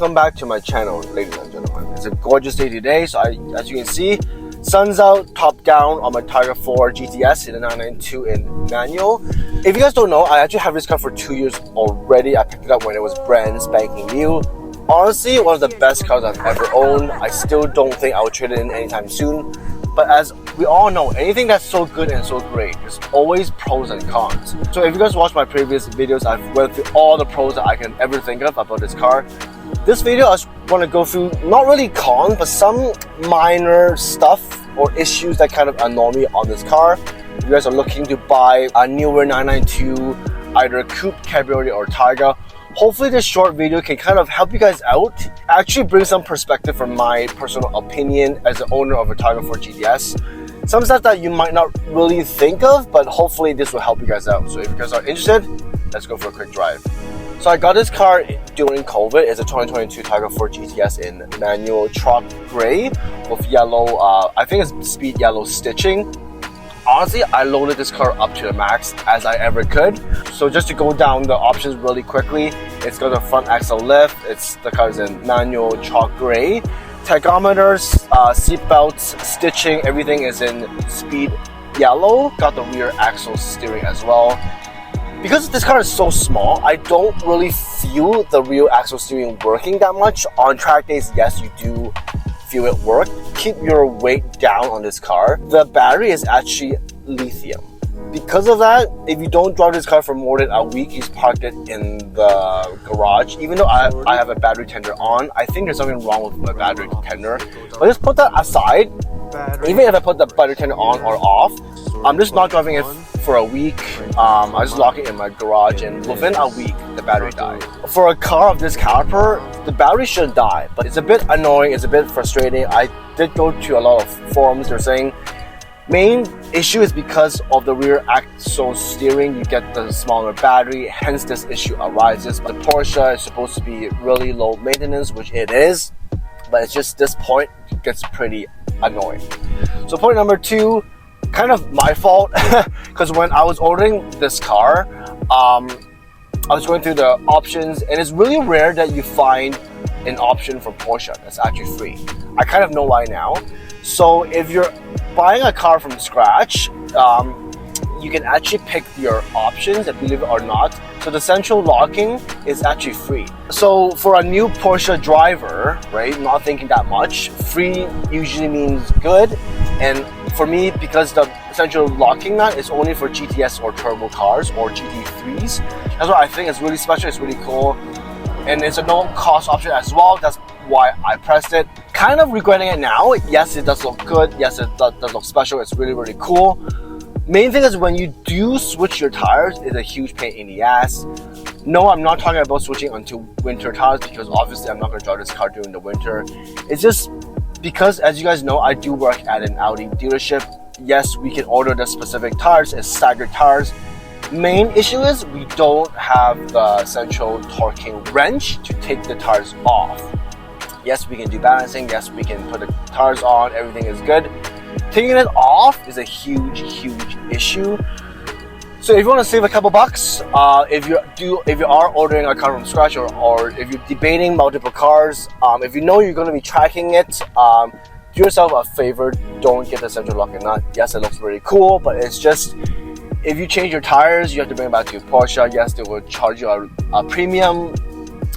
welcome back to my channel, ladies and gentlemen. It's a gorgeous day today, so as you can see, sun's out, top down on my Targa4 GTS in a 992 in manual. If you guys don't know, I actually have this car for 2 years already. I picked it up when it was brand spanking new. Honestly, one of the best cars I've ever owned. I still don't think I will trade it in anytime soon. But as we all know, anything that's so good and so great, there's always pros and cons. So if you guys watch my previous videos, I've went through all the pros that I can ever think of about this car. This video, I just want to go through, not really cons, but some minor stuff or issues that kind of annoy me on this car. If you guys are looking to buy a newer 992, either a coupe, cabriolet, or Targa, hopefully this short video can kind of help you guys out, actually bring some perspective from my personal opinion as the owner of a Targa4GTS. Some stuff that you might not really think of, but hopefully this will help you guys out. So if you guys are interested, let's go for a quick drive. So I got this car during COVID. It's a 2022 Targa4GTS in manual chalk gray with yellow, I think it's speed yellow stitching. Honestly, I loaded this car up to the max as I ever could. So just to go down the options really quickly, it's got a front axle lift. The car is in manual chalk gray. Tachometers, seat belts, stitching, everything is in speed yellow. Got the rear axle steering as well. Because this car is so small, I don't really feel the rear axle steering working that much. On track days, yes, you do feel it work. Keep your weight down on this car. The battery is actually lithium. Because of that, if you don't drive this car for more than a week, you parked it in the garage. Even though I have a battery tender on, I think there's something wrong with my battery tender. But just put that aside. Even if I put the battery tender on or off, I'm just not driving it for a week. I just lock it in my garage, and within a week, the battery died. For a car of this caliber, the battery should die, but it's a bit annoying, it's a bit frustrating. I did go to a lot of forums. They're saying main issue is because of the rear axle steering, you get the smaller battery, hence this issue arises. The Porsche is supposed to be really low maintenance, which it is, but it's just this point gets pretty annoying. So point number two, kind of my fault, because when I was ordering this car, I was going through the options, and it's really rare that you find an option for Porsche that's actually free. I kind of know why now. So if you're buying a car from scratch, you can actually pick your options, believe it or not. So the central locking is actually free. So for a new Porsche driver, right, not thinking that much, free usually means good. And for me, because the central locking nut is only for GTS or turbo cars or GT3s, that's what I think is really special, it's really cool. And it's a no cost option as well. That's why I pressed it. Kind of regretting it now. Yes, it does look good. Yes, it does look special. It's really, really cool. Main thing is when you do switch your tires, it's a huge pain in the ass. No, I'm not talking about switching onto winter tires, because obviously I'm not going to drive this car during the winter. It's just because, as you guys know, I do work at an Audi dealership. Yes, we can order the specific tires as staggered tires. Main issue is we don't have the central torquing wrench to take the tires off. Yes, we can do balancing. Yes, we can put the tires on. Everything is good. Taking it off is a huge, huge issue. So if you want to save a couple bucks, if you are ordering a car from scratch, or if you're debating multiple cars, if you know you're going to be tracking it, do yourself a favor, don't get the central locking nut. Yes, it looks really cool, but it's just, if you change your tires, you have to bring it back to your Porsche. Yes, they will charge you a premium.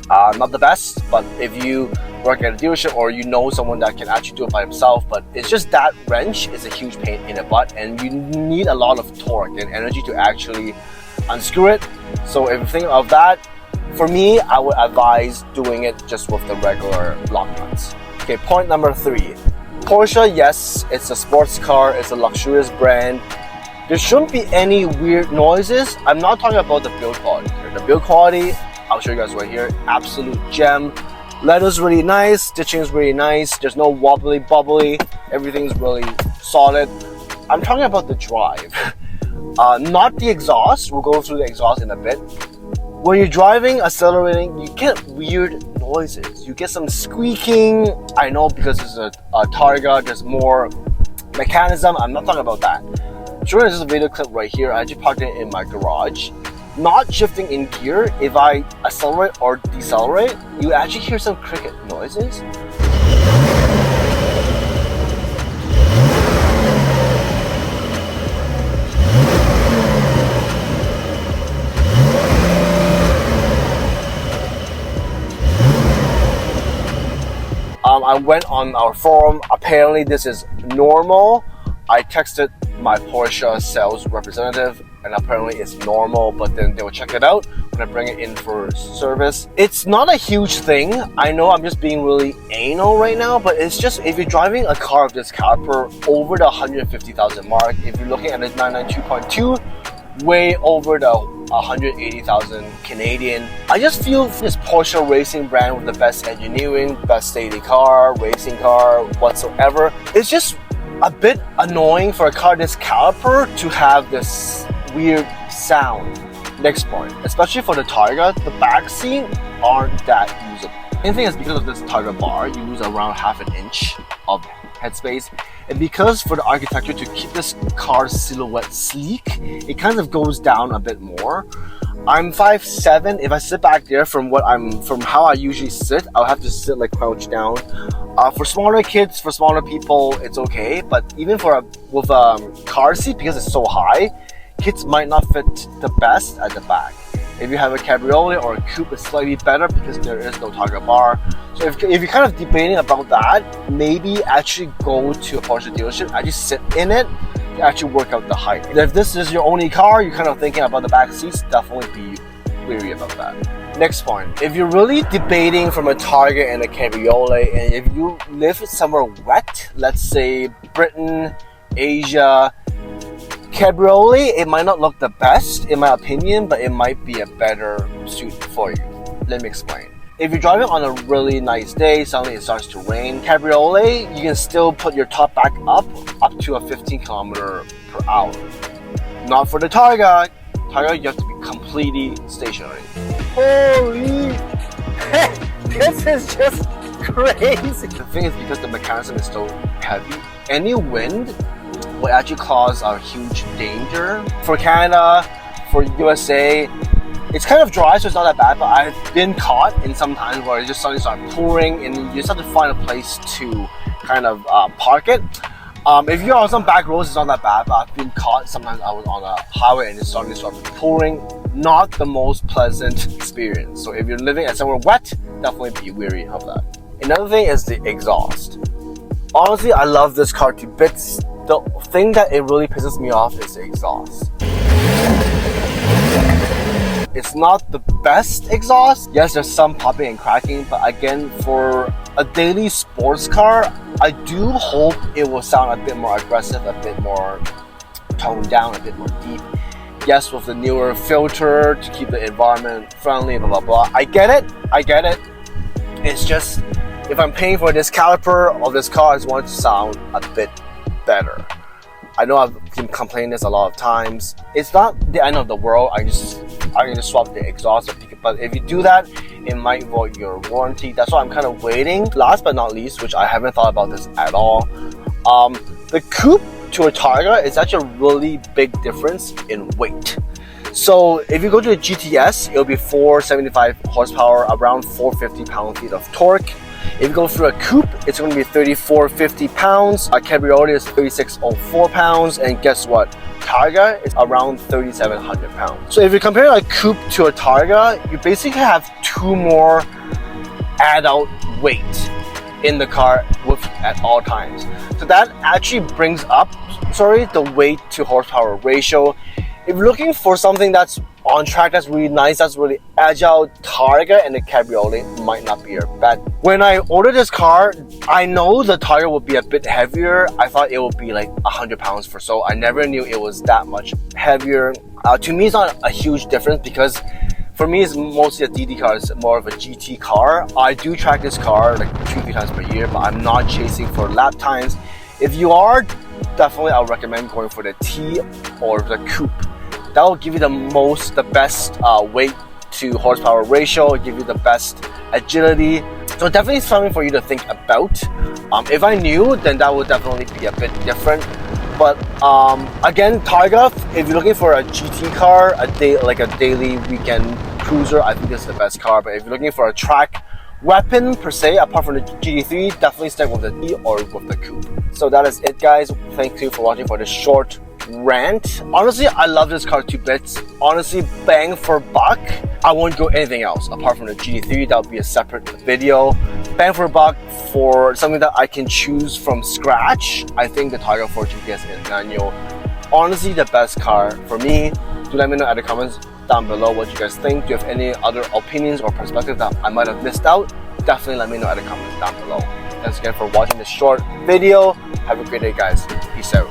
Not the best, but if you work at a dealership or you know someone that can actually do it by himself, but it's just that wrench is a huge pain in the butt, and you need a lot of torque and energy to actually unscrew it. So if you think of that, for me, I would advise doing it just with the regular lock nuts. Okay, point number three. Porsche, yes, it's a sports car, it's a luxurious brand. There shouldn't be any weird noises. I'm not talking about the build quality here. The build quality, I'll show you guys right here, absolute gem. Leather's really nice, stitching is really nice, there's no wobbly bubbly, everything's really solid. I'm talking about the drive, not the exhaust. We'll go through the exhaust in a bit. When you're driving, accelerating, you get weird noises. You get some squeaking. I know because it's a Targa, there's more mechanism. I'm not talking about that. Sure, this is a video clip right here. I actually parked it in my garage. not shifting in gear, if I accelerate or decelerate, you actually hear some cricket noises. I went on our forum. Apparently this is normal. I texted my Porsche sales representative and apparently it's normal, but then they will check it out when I bring it in for service. It's not a huge thing. I know I'm just being really anal right now, but it's just if you're driving a car of this caliber over the 150,000 mark, if you're looking at a 992.2, way over the 180,000 Canadian. I just feel this Porsche racing brand with the best engineering, best daily car, racing car, whatsoever. It's just a bit annoying for a car this caliber to have this weird sound. Next point, especially for the Targa, the back seat aren't that usable. Main thing is because of this Targa bar, you lose around half an inch of headspace, and because for the architecture to keep this car's silhouette sleek, it kind of goes down a bit more. I'm 5'7". If I sit back there from how I usually sit, I'll have to sit like crouched down. For smaller kids, for smaller people, it's okay. But even with a car seat, because it's so high, kids might not fit the best at the back. If you have a cabriolet or a coupe, it's slightly better because there is no Targa bar. So if you're kind of debating about that, maybe actually go to a Porsche dealership, actually sit in it, to actually work out the height. And if this is your only car, you're kind of thinking about the back seats, definitely be wary about that. Next point, if you're really debating from a Targa and a cabriolet, and if you live somewhere wet, let's say Britain, Asia, cabriolet, it might not look the best in my opinion, but it might be a better suit for you. Let me explain. If you're driving on a really nice day, suddenly it starts to rain, cabriolet, you can still put your top back up to a 15 km/h. Not for the Targa. Targa, you have to be completely stationary. Holy, this is just crazy. The thing is, because the mechanism is so heavy, any wind will actually cause a huge danger. For Canada, for USA, it's kind of dry, so it's not that bad, but I've been caught in some times where it just suddenly started pouring and you just have to find a place to kind of park it. If you're on some back roads, it's not that bad, but I've been caught. Sometimes I was on a highway and it suddenly started pouring. Not the most pleasant experience. So if you're living at somewhere wet, definitely be wary of that. Another thing is the exhaust. Honestly, I love this car to bits. The thing that it really pisses me off is the exhaust. It's not the best exhaust. Yes, there's some popping and cracking, but again, for a daily sports car, I do hope it will sound a bit more aggressive, a bit more toned down, a bit more deep. Yes, with the newer filter to keep the environment friendly, blah, blah, blah. I get it. It's just, if I'm paying for this caliper of this car, I just want it to sound a bit better. I know I've been complaining this a lot of times. It's not the end of the world. I can just swap the exhaust, but if you do that, it might void your warranty. That's why I'm kind of waiting. Last but not least, which I haven't thought about this at all, the coupe to a Targa is actually a really big difference in weight. So if you go to a GTS, it'll be 475 horsepower, around 450 pound-feet of torque. If you go through a coupe, it's going to be 3,450 pounds. A cabriolet is 3,604 pounds. And guess what? Targa is around 3,700 pounds. So if you compare a coupe to a Targa, you basically have two more adult weight in the car at all times. So that actually brings up, the weight to horsepower ratio. If you're looking for something that's on track, that's really nice, that's really agile, Targa and the cabriolet might not be your bet. When I ordered this car, I know the Targa would be a bit heavier. I thought it would be like 100 pounds or so. I never knew it was that much heavier. To me, it's not a huge difference because for me, it's mostly a DD car. It's more of a GT car. I do track this car like 2-3 times per year, but I'm not chasing for lap times. If you are, definitely I'll recommend going for the T or the coupe. That will give you the best weight to horsepower ratio, give you the best agility. So definitely something for you to think about. If I knew, then that would definitely be a bit different. But again, Targa, if you're looking for a GT car, like a daily weekend cruiser, I think this is the best car. But if you're looking for a track weapon per se, apart from the GT3, definitely stick with the T or with the coupe. So that is it, guys. Thank you for watching for this short rant. Honestly, I love this car to bits. Honestly, bang for buck, I won't go anything else apart from the GT3. That would be a separate video. Bang for buck for something that I can choose from scratch, I think the Targa4GTS in manual, honestly the best car for me. Do let me know in the comments down below what you guys think. Do you have any other opinions or perspectives that I might have missed out? Definitely let me know in the comments down below. Thanks again for watching this short video. Have a great day, guys. Peace out.